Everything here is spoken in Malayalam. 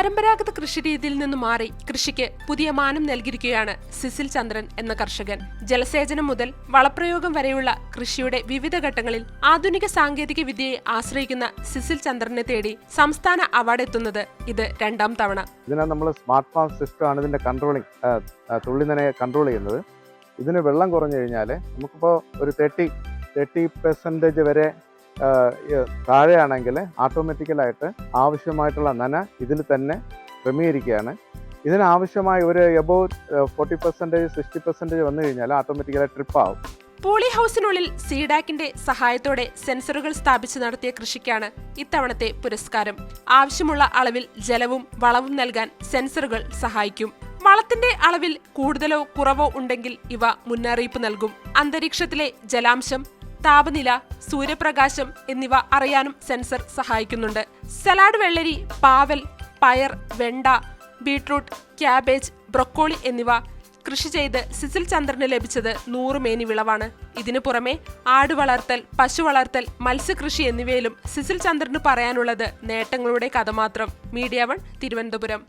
പരമ്പരാഗത കൃഷിരീതിയിൽ നിന്ന് മാറി കൃഷിക്ക് പുതിയ മാനം നൽകിയിരിക്കുകയാണ് സിസിൽ ചന്ദ്രൻ എന്ന കർഷകൻ. ജലസേചനം മുതൽ വളപ്രയോഗം വരെയുള്ള കൃഷിയുടെ വിവിധ ഘട്ടങ്ങളിൽ ആധുനിക സാങ്കേതിക വിദ്യയെ ആശ്രയിക്കുന്ന സിസിൽ ചന്ദ്രനെ തേടി സംസ്ഥാന അവാർഡ് എത്തുന്നത് ഇത് രണ്ടാം തവണ. ഇതിനകത്ത് നമ്മൾ സ്മാർട്ട് ഫാം സിസ്റ്റം ആണ് ഇതിന്റെ കൺട്രോളിംഗ്, തുള്ളിനനയെ കൺട്രോൾ ചെയ്യുന്നത്. ഇതിന് വെള്ളം കുറഞ്ഞു കഴിഞ്ഞാൽ നമുക്കിപ്പോൾ ഒരു 30% വരെ താഴെയാണെങ്കിൽ ഓട്ടോമാറ്റിക്കലായിട്ട് ആവശ്യമായിട്ടുള്ള നന ഇതിൽ തന്നെ ക്രമീകരിക്കുകയാണ്. ഇതിനാവശ്യമായ ഒരു എബൌട്ട് 40% 60% വന്നു കഴിഞ്ഞാൽ ഓട്ടോമാറ്റിക്കലായി ട്രിപ്പ് ആവും. പോളി ഹൗസിനുള്ളിൽ സീഡാക്കിന്റെ സഹായത്തോടെ സെൻസറുകൾ സ്ഥാപിച്ച് നടത്തിയ കൃഷിക്കാണ് ഇത്തവണത്തെ പുരസ്കാരം. ആവശ്യമുള്ള അളവിൽ ജലവും വളവും നൽകാൻ സെൻസറുകൾ സഹായിക്കും. വളത്തിന്റെ അളവിൽ കൂടുതലോ കുറവോ ഉണ്ടെങ്കിൽ ഇവ മുന്നറിയിപ്പ് നൽകും. അന്തരീക്ഷത്തിലെ ജലാംശം, താപനില, സൂര്യപ്രകാശം എന്നിവ അറിയാനും സെൻസർ സഹായിക്കുന്നുണ്ട്. സലാഡ്, വെള്ളരി, പാവൽ, പയർ, വെണ്ട, ബീട്രൂട്ട്, ക്യാബേജ്, ബ്രൊക്കോളി എന്നിവ കൃഷി ചെയ്ത് സിസിൽ ചന്ദ്രന് ലഭിച്ചത് 100 മേനി വിളവാണ്. ഇതിനു പുറമെ ആട് വളർത്തൽ, പശു വളർത്തൽ, മത്സ്യകൃഷി എന്നിവയിലും സിസിൽ ചന്ദ്രന് പറയാനുള്ളത് നേട്ടങ്ങളുടെ കഥ മാത്രം. മീഡിയ 1 തിരുവനന്തപുരം.